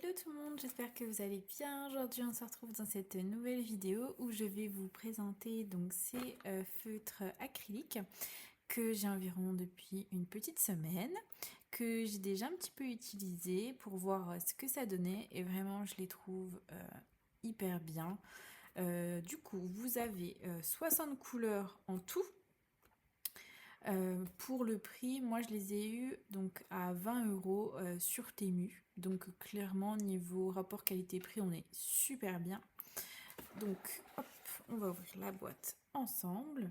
Hello tout le monde, j'espère que vous allez bien. Aujourd'hui on se retrouve dans cette nouvelle vidéo où je vais vous présenter donc ces feutres acryliques que j'ai environ depuis une petite semaine, que j'ai déjà un petit peu utilisé pour voir ce que ça donnait et vraiment je les trouve hyper bien. Du coup vous avez 60 couleurs en tout. Pour le prix, moi je les ai eus donc à 20 € sur Temu. Donc clairement niveau rapport qualité-prix on est super bien. Donc hop, on va ouvrir la boîte ensemble.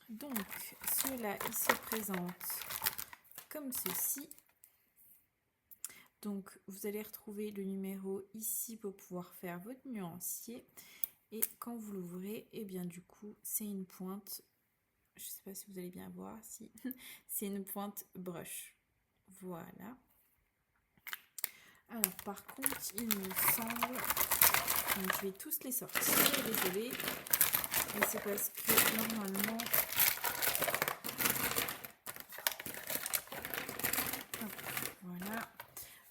Donc ceux-là ils se présentent comme ceci. Donc vous allez retrouver le numéro ici pour pouvoir faire votre nuancier. Et quand vous l'ouvrez, et bien du coup c'est une pointe. Je ne sais pas si vous allez bien voir, si c'est une pointe brush. Voilà. Alors par contre, il me semble, donc je vais tous les sortir, désolée, mais c'est parce que normalement, hop, voilà,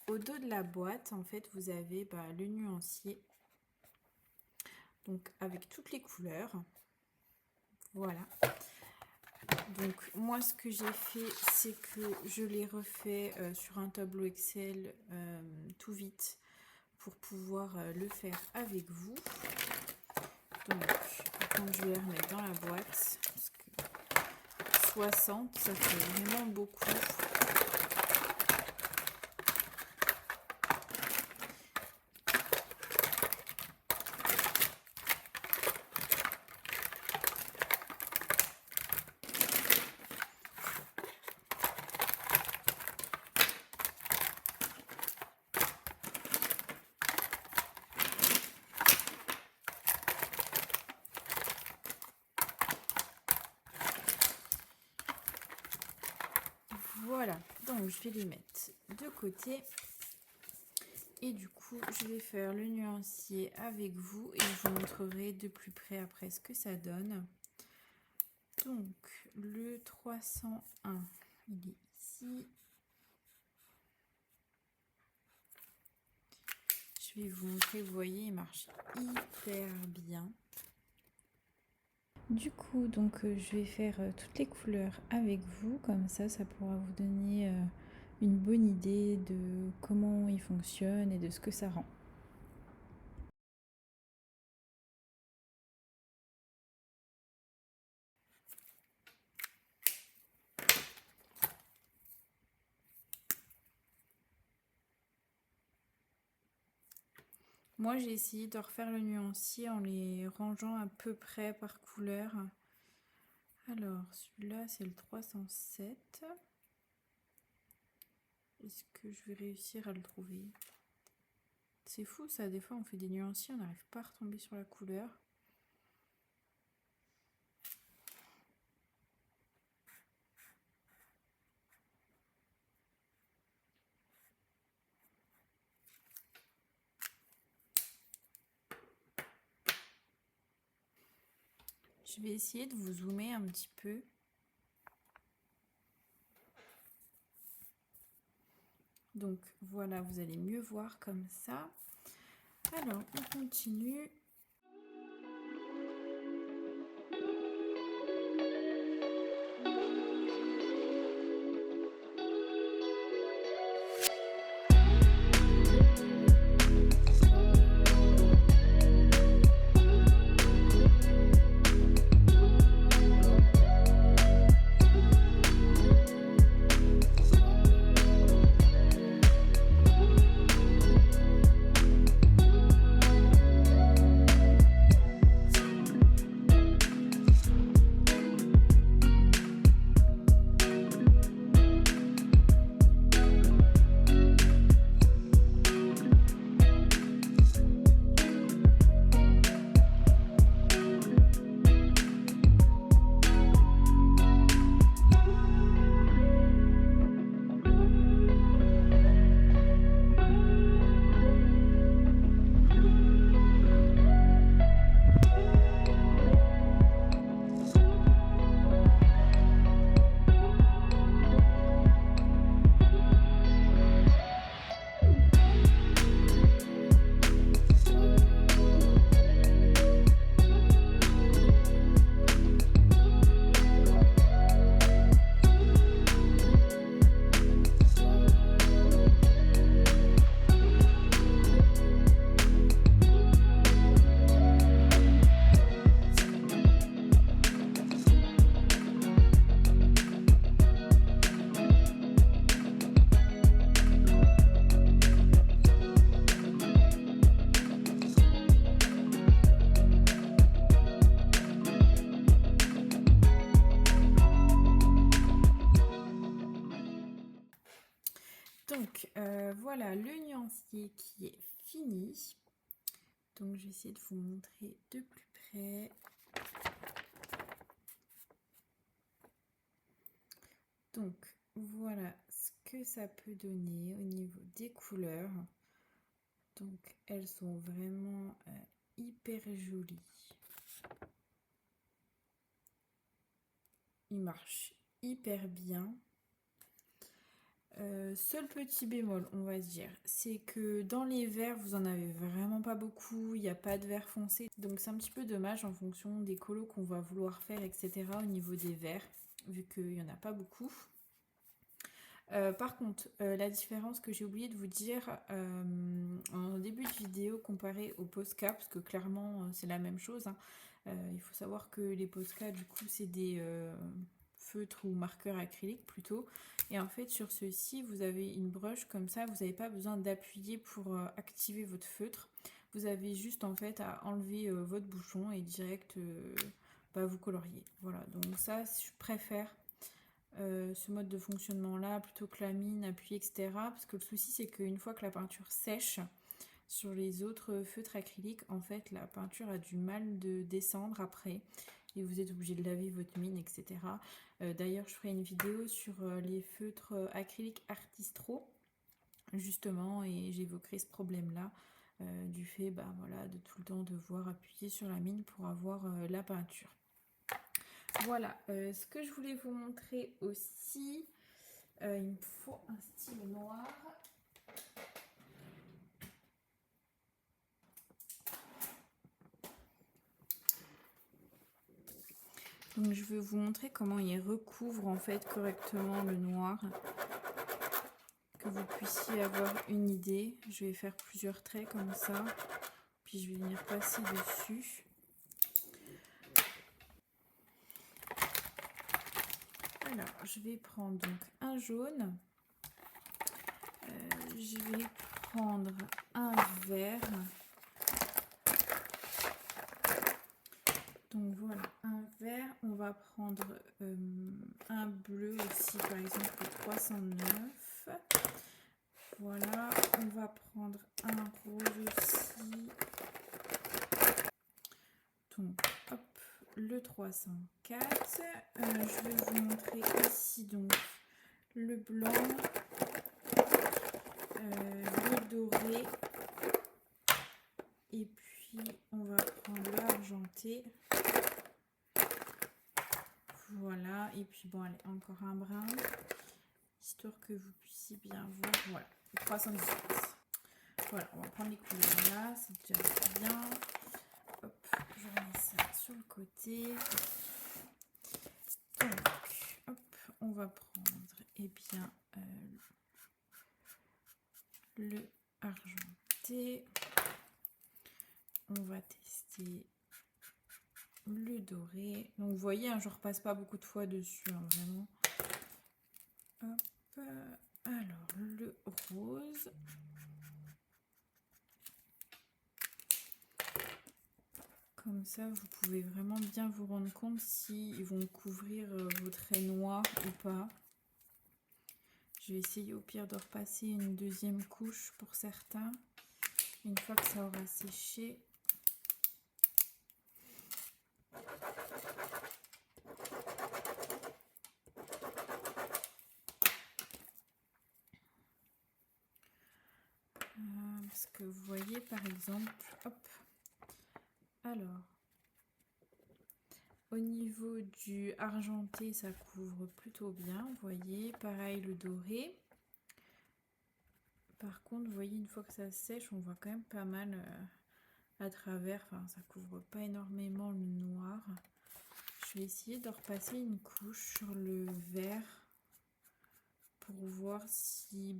au dos de la boîte, en fait, vous avez le nuancier, donc avec toutes les couleurs. Voilà. Donc moi ce que j'ai fait c'est que je l'ai refait sur un tableau Excel tout vite pour pouvoir le faire avec vous. Donc quand je vais les remettre dans la boîte, parce que 60 ça fait vraiment beaucoup. Voilà, donc je vais les mettre de côté et du coup je vais faire le nuancier avec vous et je vous montrerai de plus près après ce que ça donne. Donc le 301 il est ici. Je vais vous montrer, vous voyez il marche hyper bien. Du coup, donc je vais faire toutes les couleurs avec vous, comme ça pourra vous donner une bonne idée de comment il fonctionne et de ce que ça rend. Moi, j'ai essayé de refaire le nuancier en les rangeant à peu près par couleur. Alors, celui-là, c'est le 307. Est-ce que je vais réussir à le trouver? C'est fou ça, des fois on fait des nuanciers, on n'arrive pas à retomber sur la couleur. Je vais essayer de vous zoomer un petit peu. Donc voilà, vous allez mieux voir comme ça. Alors, on continue. voilà le nuancier qui est fini. Donc je vais essayer de vous montrer de plus près. Donc voilà ce que ça peut donner au niveau des couleurs. Donc elles sont vraiment hyper jolies. Il marche hyper bien. Seul petit bémol, on va dire, c'est que dans les verts, vous en avez vraiment pas beaucoup, il n'y a pas de vert foncé, donc c'est un petit peu dommage en fonction des colos qu'on va vouloir faire, etc. au niveau des verts, vu qu'il n'y en a pas beaucoup. Par contre, la différence que j'ai oublié de vous dire en début de vidéo comparé au Posca, parce que clairement c'est la même chose, hein. Il faut savoir que les Posca, du coup, c'est des feutres ou marqueurs acryliques plutôt. Et en fait, sur ceux-ci, vous avez une broche comme ça, vous n'avez pas besoin d'appuyer pour activer votre feutre. Vous avez juste en fait à enlever votre bouchon et direct vous coloriez. Voilà, donc ça, je préfère ce mode de fonctionnement là plutôt que la mine, appui, etc. Parce que le souci c'est qu'une fois que la peinture sèche sur les autres feutres acryliques, en fait la peinture a du mal de descendre après et vous êtes obligé de laver votre mine, etc. D'ailleurs je ferai une vidéo sur les feutres acryliques Artistro justement et j'évoquerai ce problème là du fait voilà, de tout le temps devoir appuyer sur la mine pour avoir la peinture. Voilà, ce que je voulais vous montrer aussi, il me faut un stylo noir. Donc je vais vous montrer comment il recouvre en fait correctement le noir, que vous puissiez avoir une idée. Je vais faire plusieurs traits comme ça, puis je vais venir passer dessus. Alors, je vais prendre donc un jaune, je vais prendre un vert. Donc voilà, un vert, on va prendre un bleu aussi, par exemple le 309. Voilà, on va prendre un rose aussi. Donc hop, le 304. Je vais vous montrer ici donc le blanc, le doré. Et puis on va prendre l'argenté. Voilà, et puis bon, allez, encore un brun, histoire que vous puissiez bien voir. Voilà, 317. Voilà, on va prendre les couleurs là, c'est déjà bien. Hop, je remets ça sur le côté. Donc, hop, on va prendre, eh bien, le argenté. On va tester le doré. Donc vous voyez, hein, je repasse pas beaucoup de fois dessus, hein, vraiment. Hop, alors le rose. Comme ça, vous pouvez vraiment bien vous rendre compte s'ils vont couvrir vos traits noirs ou pas. Je vais essayer au pire de repasser une deuxième couche pour certains. Une fois que ça aura séché. Parce que vous voyez par exemple, hop, alors, au niveau du argenté, ça couvre plutôt bien, vous voyez, pareil le doré. Par contre, vous voyez, une fois que ça sèche, on voit quand même pas mal à travers, enfin ça couvre pas énormément le noir. Je vais essayer de repasser une couche sur le vert pour voir si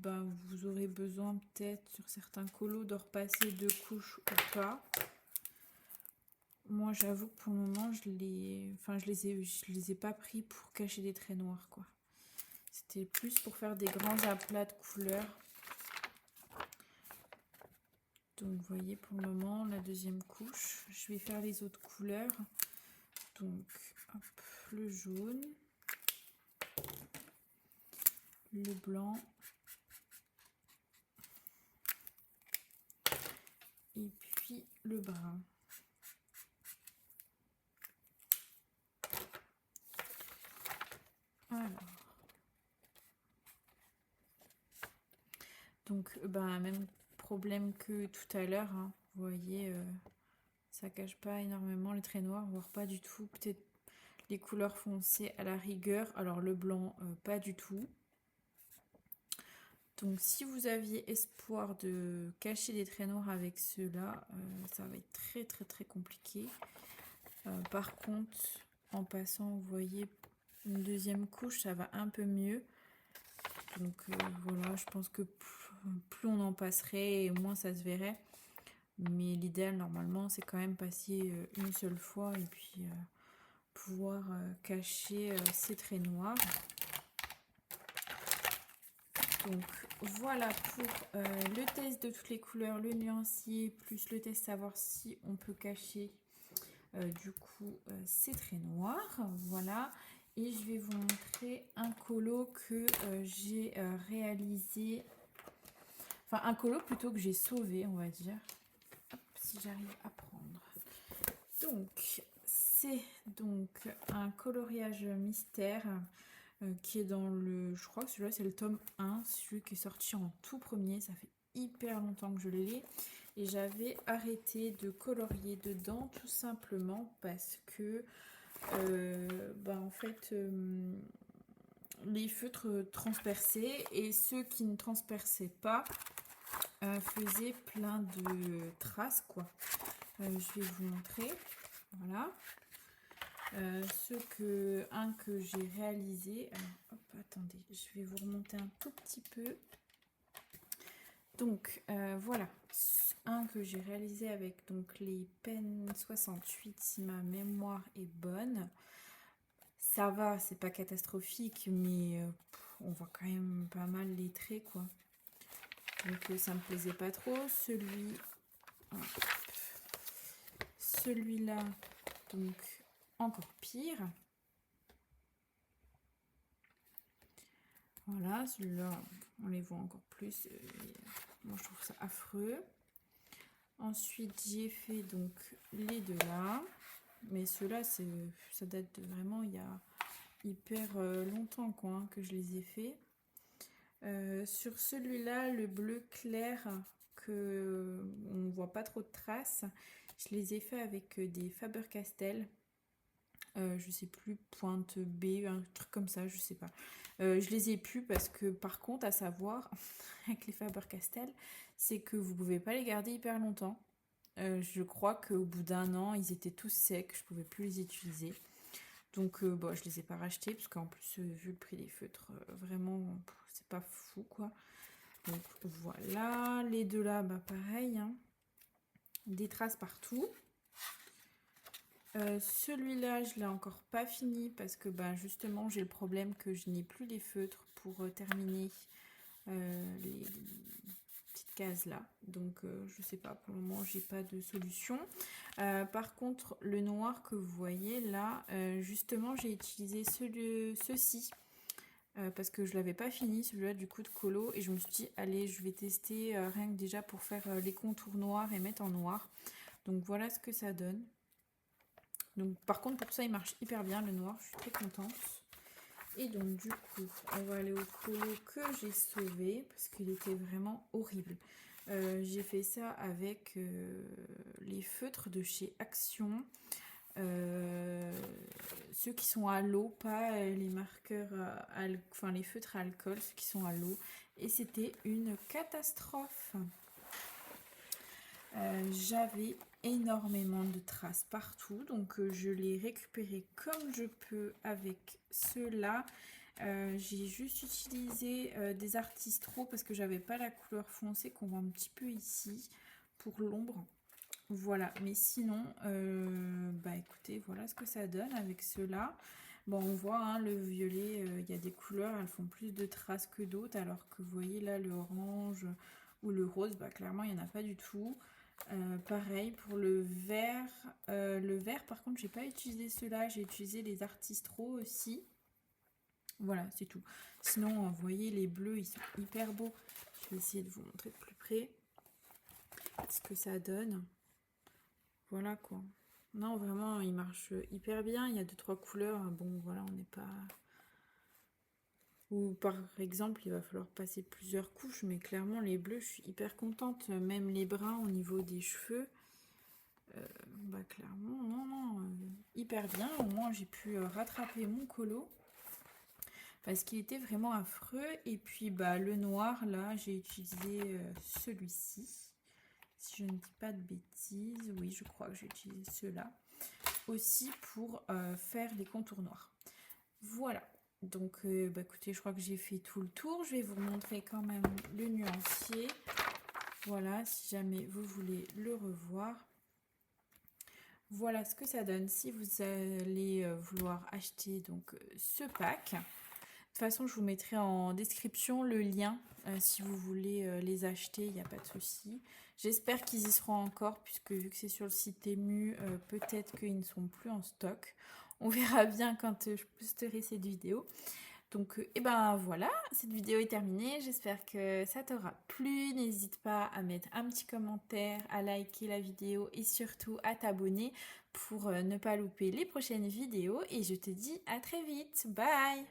vous aurez besoin peut-être sur certains colos de repasser 2 couches ou pas. Moi j'avoue que pour le moment je les ai pas pris pour cacher des traits noirs quoi. C'était plus pour faire des grands aplats de couleurs. Donc vous voyez pour le moment la deuxième couche. Je vais faire les autres couleurs. Donc hop, le jaune, le blanc, et puis le brun. Alors. Donc, même problème que tout à l'heure, hein. Vous voyez, ça cache pas énormément les traits noirs, voire pas du tout. Peut-être les couleurs foncées à la rigueur, alors le blanc, pas du tout. Donc, si vous aviez espoir de cacher des traits noirs avec ceux-là, ça va être très très très compliqué. Par contre, en passant, vous voyez, une deuxième couche, ça va un peu mieux. Donc voilà, je pense que plus on en passerait, moins ça se verrait. Mais l'idéal, normalement, c'est quand même passer une seule fois et puis pouvoir cacher ces traits noirs. Donc voilà pour le test de toutes les couleurs, le nuancier, plus le test savoir si on peut cacher du coup ces traits noirs. Voilà. Et je vais vous montrer un colo que j'ai réalisé, enfin un colo plutôt que j'ai sauvé, on va dire. Hop, si j'arrive à prendre. Donc c'est donc un coloriage mystère qui est dans le, je crois que celui-là c'est le tome 1, celui qui est sorti en tout premier, ça fait hyper longtemps que je l'ai. Et j'avais arrêté de colorier dedans tout simplement parce que en fait les feutres transperçaient et ceux qui ne transperçaient pas faisaient plein de traces quoi. Je vais vous montrer, voilà. Un que j'ai réalisé, alors, hop, attendez, je vais vous remonter un tout petit peu. Donc voilà, un que j'ai réalisé avec donc les Pen 68 si ma mémoire est bonne. Ça va, c'est pas catastrophique, mais on voit quand même pas mal les traits quoi. Donc ça me plaisait pas trop. Celui-là, donc encore pire. Voilà, celui-là, on les voit encore plus. Moi, je trouve ça affreux. Ensuite, j'ai fait donc les deux là. Mais ceux-là, ça date de vraiment il y a hyper longtemps quoi, hein, que je les ai faits. Sur celui-là, le bleu clair, que on ne voit pas trop de traces, je les ai fait avec des Faber-Castell. Je sais plus, pointe B, un truc comme ça, je sais pas. Je les ai plus parce que par contre, à savoir, avec les Faber-Castell, c'est que vous pouvez pas les garder hyper longtemps. Je crois qu'au bout d'un an, ils étaient tous secs, je pouvais plus les utiliser. Donc je les ai pas rachetés parce qu'en plus, vu le prix des feutres, vraiment, c'est pas fou quoi. Donc voilà, les deux là, pareil, hein. Des traces partout. Celui-là, je l'ai encore pas fini parce que justement j'ai le problème que je n'ai plus les feutres pour terminer les petites cases là. Donc je sais pas, pour le moment j'ai pas de solution. Par contre, le noir que vous voyez là, justement j'ai utilisé ceci. Parce que je l'avais pas fini celui-là du coup de colo et je me suis dit allez je vais tester rien que déjà pour faire les contours noirs et mettre en noir. Donc voilà ce que ça donne. Donc par contre pour ça il marche hyper bien le noir, je suis très contente. Et donc du coup on va aller au colo que j'ai sauvé parce qu'il était vraiment horrible. J'ai fait ça avec les feutres de chez Action. Ceux qui sont à l'eau, pas les marqueurs, enfin les feutres à alcool, ceux qui sont à l'eau. Et c'était une catastrophe. J'avais énormément de traces partout, donc je les récupéré comme je peux avec ceux-là. J'ai juste utilisé des Artistro parce que j'avais pas la couleur foncée qu'on voit un petit peu ici pour l'ombre. Voilà, mais sinon, écoutez, voilà ce que ça donne avec ceux-là. Bon, on voit hein, le violet, il y a des couleurs, elles font plus de traces que d'autres, alors que vous voyez là le orange ou le rose, clairement il n'y en a pas du tout. Pareil pour le vert. Le vert, par contre, j'ai pas utilisé ceux-là, j'ai utilisé les Artistro aussi. Voilà, c'est tout. Sinon, vous voyez, les bleus, ils sont hyper beaux. Je vais essayer de vous montrer de plus près. ce que ça donne. Voilà quoi. Non, vraiment, il marche hyper bien. Il y a 2-3 couleurs. Bon, voilà, on n'est pas... Ou par exemple, il va falloir passer plusieurs couches, mais clairement, les bleus, je suis hyper contente. Même les bruns au niveau des cheveux. Bah clairement, non, hyper bien. Au moins, j'ai pu rattraper mon colo. Parce qu'il était vraiment affreux. Et puis, bah, le noir, là, j'ai utilisé celui-ci. Si je ne dis pas de bêtises, oui, je crois que j'ai utilisé ceux-là aussi pour faire les contours noirs. Voilà, donc bah, écoutez, je crois que j'ai fait tout le tour. Je vais vous montrer quand même le nuancier. Voilà, si jamais vous voulez le revoir. Voilà ce que ça donne si vous allez vouloir acheter donc ce pack. De toute façon, je vous mettrai en description le lien si vous voulez les acheter, il n'y a pas de souci. J'espère qu'ils y seront encore, puisque vu que c'est sur le site Temu, peut-être qu'ils ne sont plus en stock. On verra bien quand je posterai cette vidéo. Donc, et ben voilà, cette vidéo est terminée. J'espère que ça t'aura plu. N'hésite pas à mettre un petit commentaire, à liker la vidéo et surtout à t'abonner pour ne pas louper les prochaines vidéos. Et je te dis à très vite. Bye!